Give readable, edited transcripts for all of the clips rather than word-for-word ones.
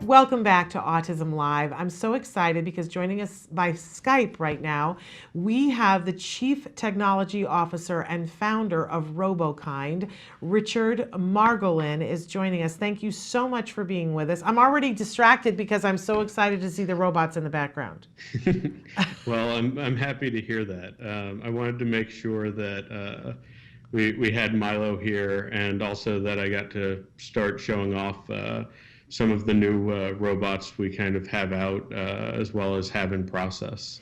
Welcome back to Autism Live. I'm so excited because joining us by Skype right now, we have the Chief Technology Officer and founder of Robokind, Richard Margolin, is joining us. Thank you so much for being with us. I'm already distracted because I'm so excited to see the robots in the background. Well, I'm happy to hear that. I wanted to make sure that we had Milo here, and also that I got to start showing off some of the new robots we kind of have out, as well as have in process.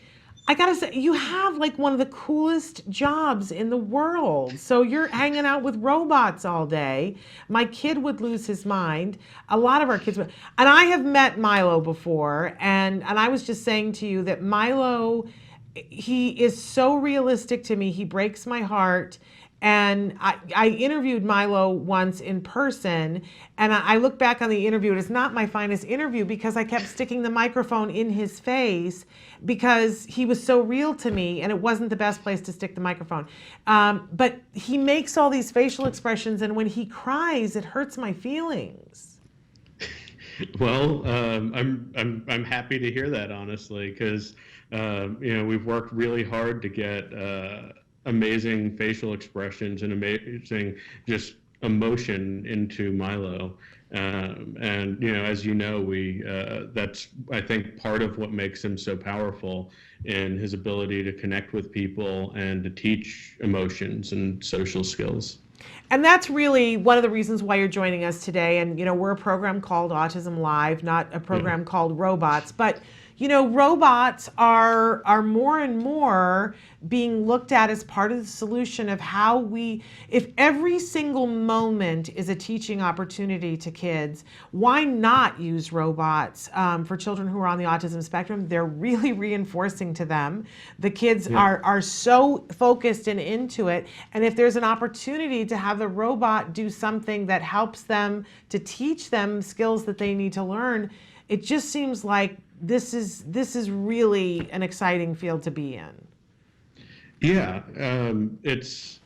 I gotta say, you have like one of the coolest jobs in the world. So you're hanging out with robots all day. My kid would lose his mind. A lot of our kids would. And I have met Milo before, and I was just saying to you that Milo, he is so realistic to me. He breaks my heart. And I interviewed Milo once in person, and I look back on the interview. It's not my finest interview because I kept sticking the microphone in his face because he was so real to me, and it wasn't the best place to stick the microphone. But he makes all these facial expressions, and when he cries, it hurts my feelings. Well, I'm happy to hear that, honestly, because we've worked really hard to get amazing facial expressions and amazing just emotion into Milo. And as you know, we that's, I think, part of what makes him so powerful in his ability to connect with people and to teach emotions and social skills. And that's really one of the reasons why you're joining us today. And, we're a program called Autism Live, not a program Yeah. called Robots. But, robots are more and more being looked at as part of the solution of how if every single moment is a teaching opportunity to kids, why not use robots for children who are on the autism spectrum? They're really reinforcing to them. The kids are so focused and into it. And if there's an opportunity to have the robot do something that helps them to teach them skills that they need to learn, it just seems like this is really an exciting field to be in. Yeah, it's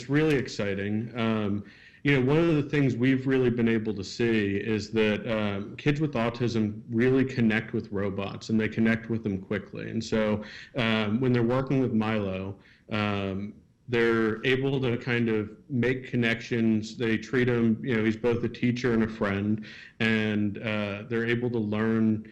really exciting. One of the things we've really been able to see is that kids with autism really connect with robots, and they connect with them quickly. And so when they're working with Milo, they're able to kind of make connections. They treat him, he's both a teacher and a friend, and they're able to learn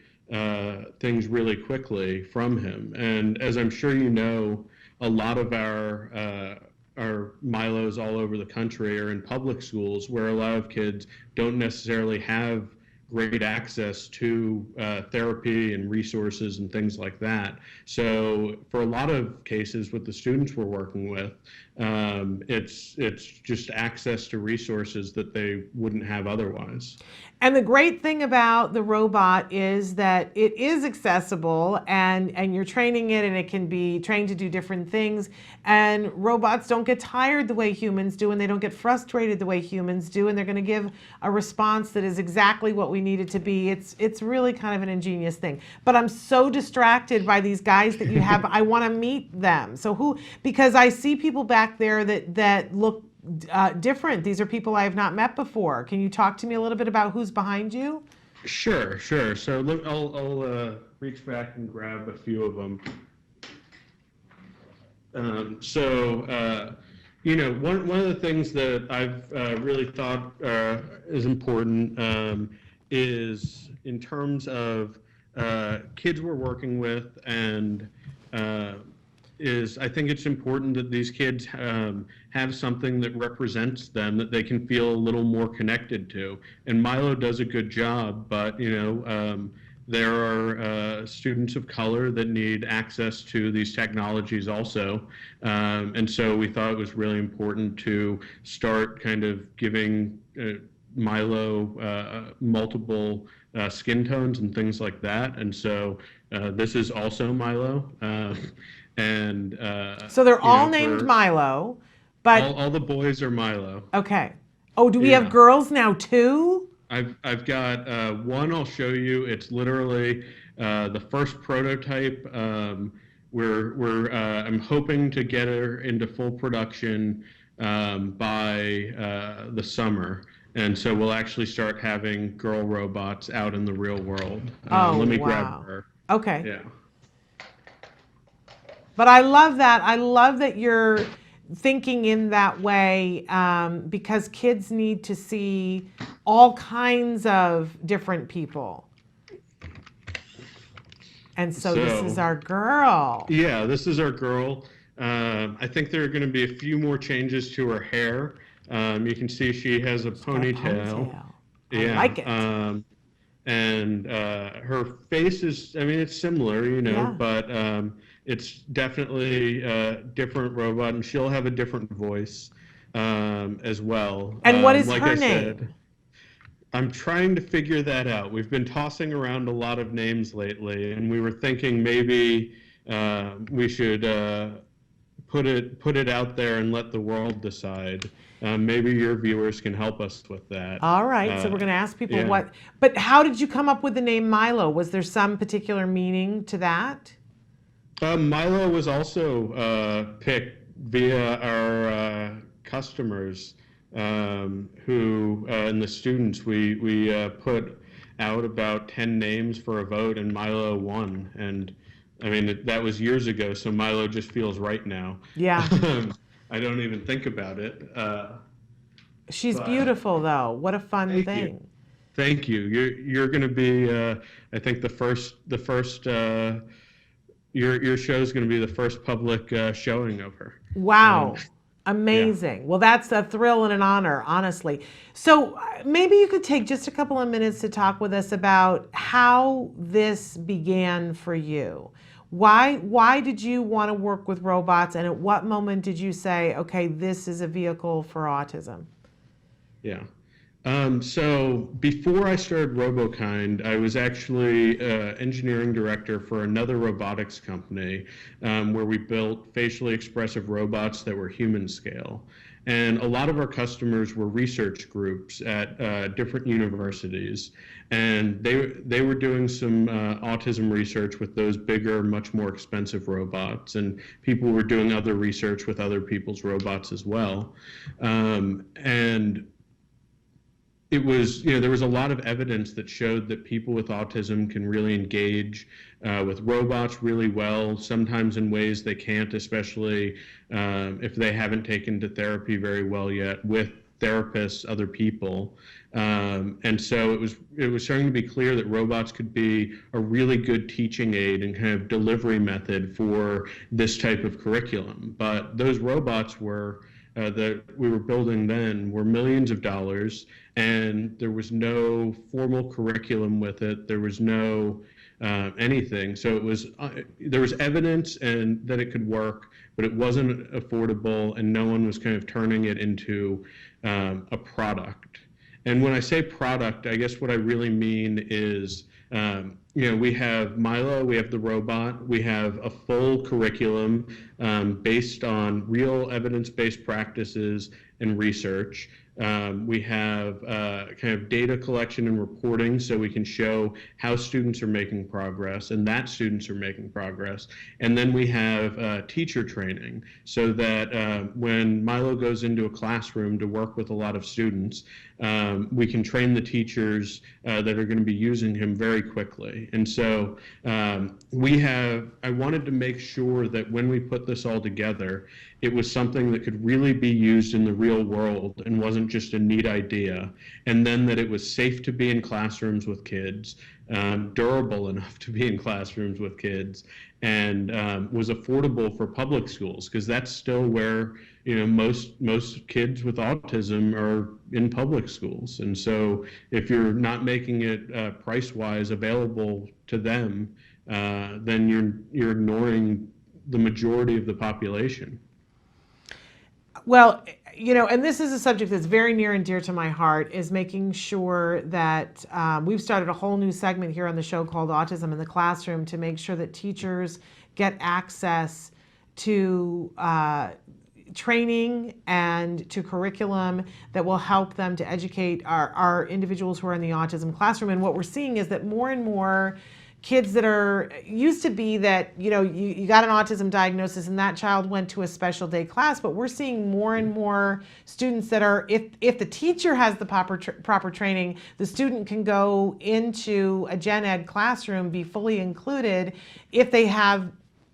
things really quickly from him. And as I'm sure you know, a lot of our Milos all over the country are in public schools, where a lot of kids don't necessarily have great access to therapy and resources and things like that. So for a lot of cases with the students we're working with, it's just access to resources that they wouldn't have otherwise. And the great thing about the robot is that it is accessible, and you're training it, and it can be trained to do different things. And robots don't get tired the way humans do, and they don't get frustrated the way humans do, and they're going to give a response that is exactly what we need it to be. It's really kind of an ingenious thing. But I'm so distracted by these guys that you have. I want to meet them. So because I see people back there that look different. These are people I have not met before. Can you talk to me a little bit about who's behind you? Sure, sure. So I'll reach back and grab a few of them. One of the things that I've really thought is important is in terms of kids we're working with, and I think it's important that these kids have something that represents them, that they can feel a little more connected to. And Milo does a good job, but there are students of color that need access to these technologies also. And so we thought it was really important to start kind of giving Milo multiple skin tones and things like that. And so this is also Milo. So they're all named Milo, but all the boys are Milo. Okay. Oh, do we have girls now too? I've got one I'll show you. It's literally the first prototype. I'm hoping to get her into full production by the summer. And so we'll actually start having girl robots out in the real world. Oh, Let me grab wow. her. Okay. Yeah. But I love that. I love that you're thinking in that way, because kids need to see all kinds of different people. And so this is So, our girl. yeah, this is our girl. I think there are going to be a few more changes to her hair. You can see she has a She's got a ponytail. ponytail. I Yeah. like it. And her face is, I mean, it's similar, Yeah. but it's definitely a different robot, and she'll have a different voice as well. And what is Like her I said, name? I'm trying to figure that out. We've been tossing around a lot of names lately, and we were thinking maybe we should put it out there and let the world decide. Maybe your viewers can help us with that. All right. So Uh, we're going to ask people yeah. but how did you come up with the name Milo? Was there some particular meaning to that? Milo was also picked via our customers and the students. We put out about 10 names for a vote, and Milo won. And I mean, that was years ago, so Milo just feels right now. Yeah. I don't even think about it. She's But beautiful, though. What a fun thank you. thing. Thank you. You're going to be, I think, the first. Your show is going to be the first public showing of her. Um, Wow. yeah. Amazing. Well, that's a thrill and an honor, honestly. So maybe you could take just a couple of minutes to talk with us about how this began for you. Why did you want to work with robots, and at what moment did you say, okay, this is a vehicle for autism? Yeah. So before I started Robokind, I was actually engineering director for another robotics company where we built facially expressive robots that were human scale. And a lot of our customers were research groups at different universities. And they were doing some autism research with those bigger, much more expensive robots. And people were doing other research with other people's robots as well. And it was, there was a lot of evidence that showed that people with autism can really engage with robots really well, sometimes in ways they can't, especially if they haven't taken to therapy very well yet with therapists, other people. And so it was starting to be clear that robots could be a really good teaching aid and kind of delivery method for this type of curriculum. But those robots that we were building then were millions of dollars, and there was no formal curriculum with it. There was no anything. So there was evidence and that it could work, but it wasn't affordable, and no one was kind of turning it into a product. And when I say product, I guess what I really mean is, we have Milo, we have the robot, we have a full curriculum based on real evidence-based practices and research. We have kind of data collection and reporting so we can show how students are making progress and that students are making progress. And then we have teacher training so that when Milo goes into a classroom to work with a lot of students, we can train the teachers that are going to be using him very quickly. And so I wanted to make sure that when we put this all together, it was something that could really be used in the real world and wasn't just a neat idea. And then that it was safe to be in classrooms with kids, durable enough to be in classrooms with kids, and was affordable for public schools, because that's still where most kids with autism are in public schools. And so if you're not making it price-wise available to them, then you're ignoring the majority of the population. Well, and this is a subject that's very near and dear to my heart, is making sure that we've started a whole new segment here on the show called Autism in the Classroom to make sure that teachers get access to training and to curriculum that will help them to educate our individuals who are in the autism classroom. And what we're seeing is that more and more kids that are used to be that, you got an autism diagnosis and that child went to a special day class, but we're seeing more and more students that are, if the teacher has the proper training, the student can go into a gen ed classroom, be fully included if they have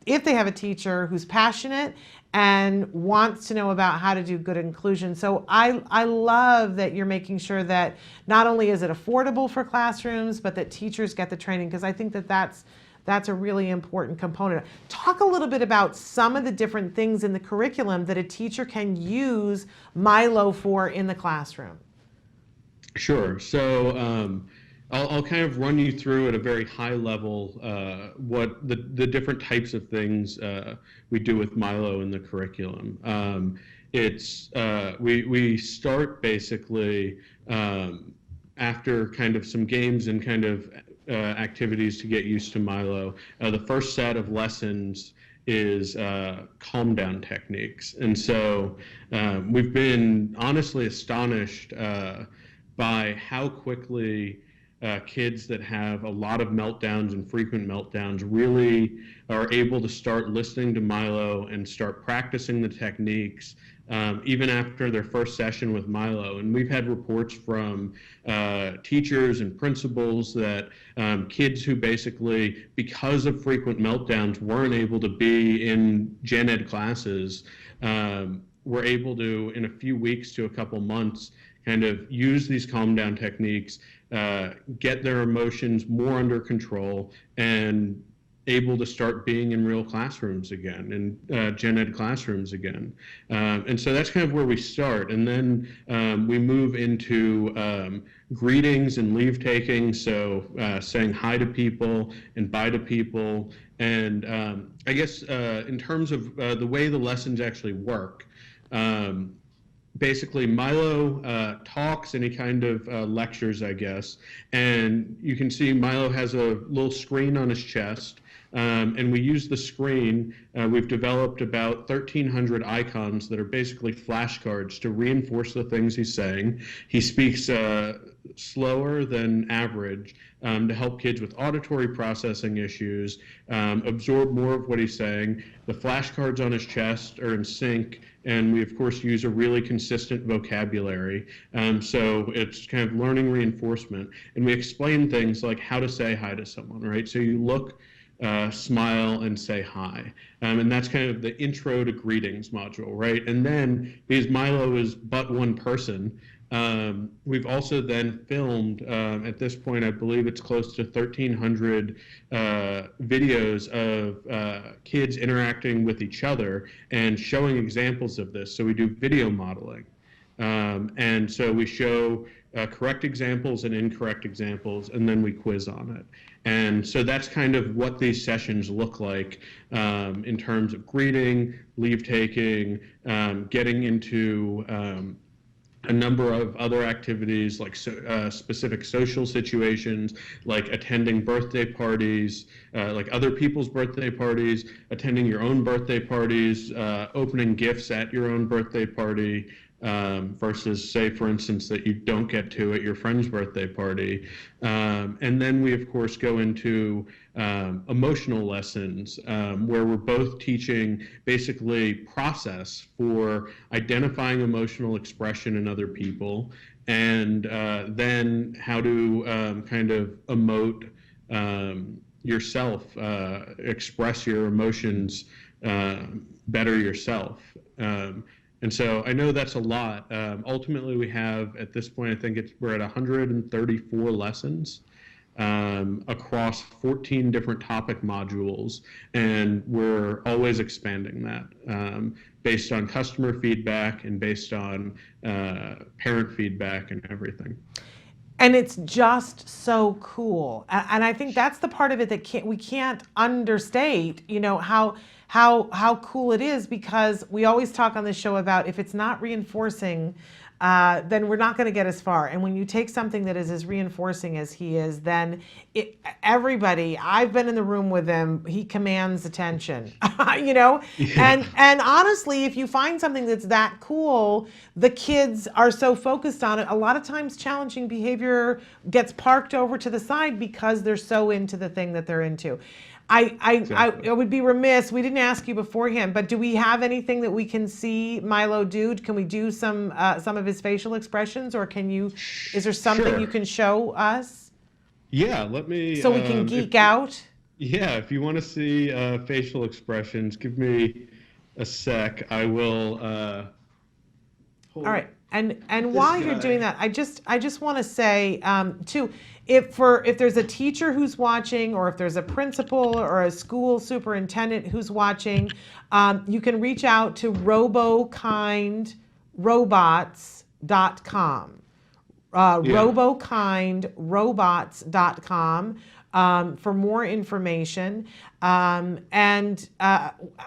a teacher who's passionate and wants to know about how to do good inclusion. So I love that you're making sure that not only is it affordable for classrooms, but that teachers get the training, because I think that that's a really important component. Talk a little bit about some of the different things in the curriculum that a teacher can use Milo for in the classroom. Sure. So I'll kind of run you through at a very high level what the different types of things we do with Milo in the curriculum. We start basically after kind of some games and kind of activities to get used to Milo. The first set of lessons is calm down techniques. And so we've been honestly astonished by how quickly kids that have a lot of meltdowns and frequent meltdowns really are able to start listening to Milo and start practicing the techniques even after their first session with Milo. And we've had reports from teachers and principals that kids who basically, because of frequent meltdowns, weren't able to be in gen ed classes, were able to, in a few weeks to a couple months, kind of use these calm down techniques, get their emotions more under control, and able to start being in real classrooms again, and gen ed classrooms again. And so that's kind of where we start. And then we move into greetings and leave taking, so saying hi to people and bye to people. And I guess in terms of the way the lessons actually work, basically Milo talks any kind of lectures, I guess, and you can see Milo has a little screen on his chest, and we use the screen. We've developed about 1,300 icons that are basically flashcards to reinforce the things he's saying. He speaks slower than average to help kids with auditory processing issues absorb more of what he's saying. The flashcards on his chest are in sync, and we of course use a really consistent vocabulary. So it's kind of learning reinforcement, and we explain things like how to say hi to someone, right? So you look, smile, and say hi. And that's kind of the intro to greetings module, right? And then, because Milo is but one person, we've also then filmed, at this point, I believe it's close to 1,300 videos of kids interacting with each other and showing examples of this. So we do video modeling. And so we show correct examples and incorrect examples, and then we quiz on it. And so that's kind of what these sessions look like in terms of greeting, leave taking, getting into a number of other activities like specific social situations, like attending birthday parties, like other people's birthday parties, attending your own birthday parties, opening gifts at your own birthday party, versus, say, for instance, that you don't get to at your friend's birthday party. And then we, of course, go into emotional lessons where we're both teaching basically process for identifying emotional expression in other people, and then how to kind of emote yourself, express your emotions better yourself. And so I know that's a lot. Ultimately, we have, at this point, I think we're at 134 lessons across 14 different topic modules, and we're always expanding that based on customer feedback and based on parent feedback and everything. And it's just so cool. And I think that's the part of it that we can't understate, how cool it is, because we always talk on this show about if it's not reinforcing then we're not going to get as far. And when you take something that is as reinforcing as he is, then everybody, I've been in the room with him, he commands attention, you know? Yeah. And honestly, if you find something that's that cool, the kids are so focused on it. A lot of times challenging behavior gets parked over to the side because they're so into the thing that they're into. Exactly. I would be remiss. We didn't ask you beforehand, but do we have anything that we can see Milo do? Can we do some of his facial expressions, or can you? Is there something you Sure. can show us Yeah, let me, so we can if geek out? yeah, if you want to see facial expressions, give me a sec. I will All hold right. And this while you're doing guy. that, I just want to say too, if there's a teacher who's watching, or if there's a principal or a school superintendent who's watching, you can reach out to robokindrobots.com. Yeah. Robokindrobots.com for more information. And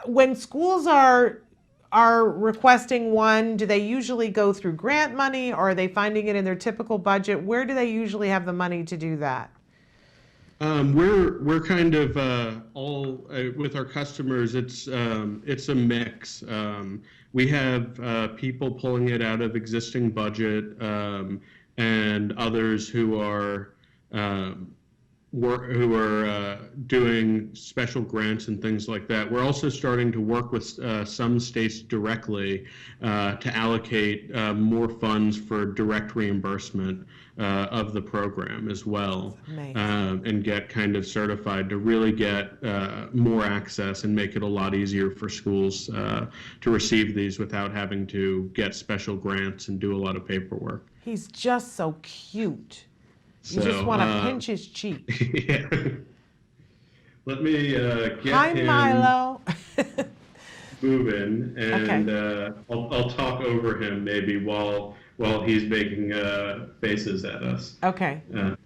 when schools are requesting one, do they usually go through grant money, or are they finding it in their typical budget? Where do they usually have the money to do that? We're kind of all with our customers. It's a mix. We have people pulling it out of existing budget, and others who are doing special grants and things like that. We're also starting to work with some states directly to allocate more funds for direct reimbursement of the program as well, Amazing. and get kind of certified to really get more access and make it a lot easier for schools to receive these without having to get special grants and do a lot of paperwork. He's just so cute. You just So, want to pinch his cheek. yeah. Let me get Hi, him Milo. moving, and I'll talk over him maybe while he's making faces at us. Okay. Here.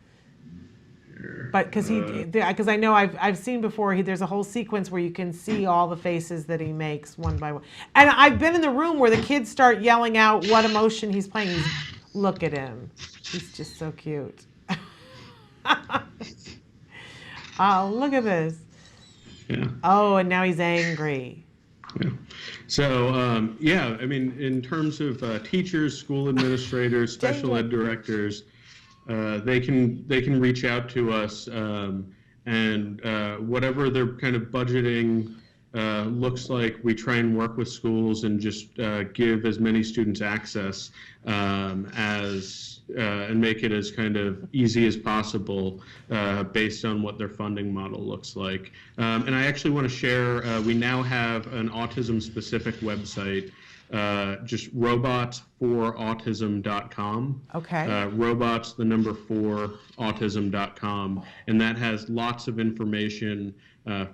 But because I know I've seen before, there's a whole sequence where you can see all the faces that he makes one by one. And I've been in the room where the kids start yelling out what emotion he's playing. Look at him. He's just so cute. Oh, look at this. Yeah. Oh, and now he's angry. Yeah. So, yeah, I mean, in terms of teachers, school administrators, special ed directors, they can reach out to us, and whatever their kind of budgeting looks like, we try and work with schools and just give as many students access and make it as kind of easy as possible based on what their funding model looks like. And I actually want to share, we now have an autism-specific website, just robots4autism.com. Okay. Robots, the number 4, autism.com. And that has lots of information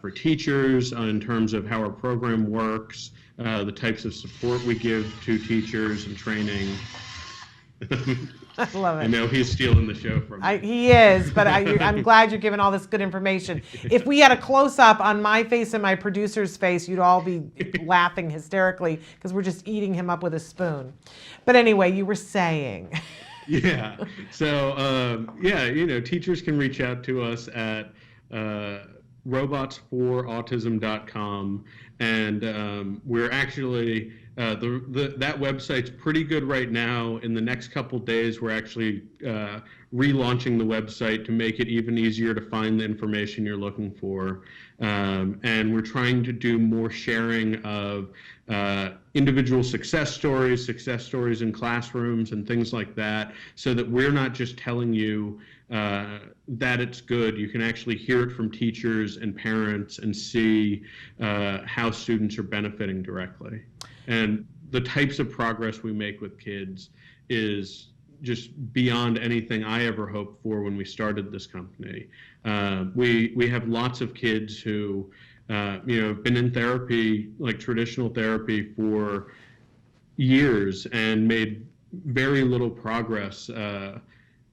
for teachers in terms of how our program works, the types of support we give to teachers and training. I love it. I know he's stealing the show from me. He is, but I'm glad you're giving all this good information. If we had a close-up on my face and my producer's face, you'd all be laughing hysterically because we're just eating him up with a spoon. But anyway, you were saying. Yeah. So, yeah, teachers can reach out to us at robots4autism.com, and we're actually that website's pretty good right now. In the next couple days, we're actually relaunching the website to make it even easier to find the information you're looking for, and we're trying to do more sharing of individual success stories in classrooms and things like that, so that we're not just telling you that it's good. You can actually hear it from teachers and parents and see how students are benefiting directly. And the types of progress we make with kids is just beyond anything I ever hoped for when we started this company. We have lots of kids who have been in therapy, like traditional therapy, for years and made very little progress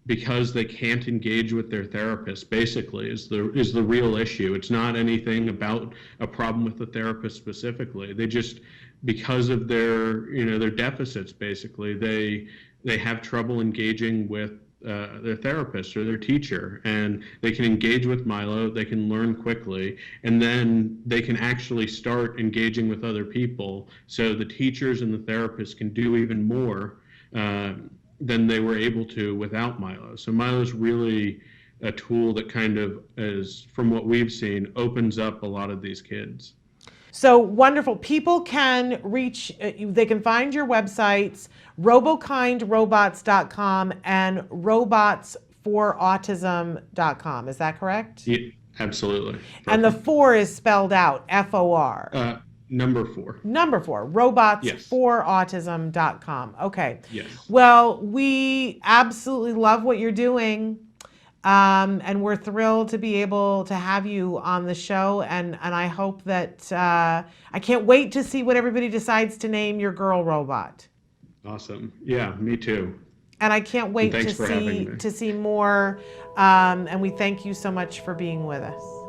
because they can't engage with their therapist, basically, is the real issue. It's not anything about a problem with the therapist specifically. They just, because of their deficits, basically, they they have trouble engaging with their therapist or their teacher, and they can engage with Milo, they can learn quickly, and then they can actually start engaging with other people. So the teachers and the therapists can do even more uh, than they were able to without Milo. So Milo's really a tool that kind of is, from what we've seen, opens up a lot of these kids. So wonderful. People can reach, they can find your websites, robokindrobots.com and robotsforautism.com. Is that correct? Yeah, absolutely. And the Perfect. 4 is spelled out, FOR. Number 4. Number 4, Yes. robotsforautism.com. Okay. Yes. Well, we absolutely love what you're doing. And we're thrilled to be able to have you on the show. And I hope that I can't wait to see what everybody decides to name your girl robot. Awesome. Yeah, me too. And I can't wait Thanks for having me. to see more. And we thank you so much for being with us.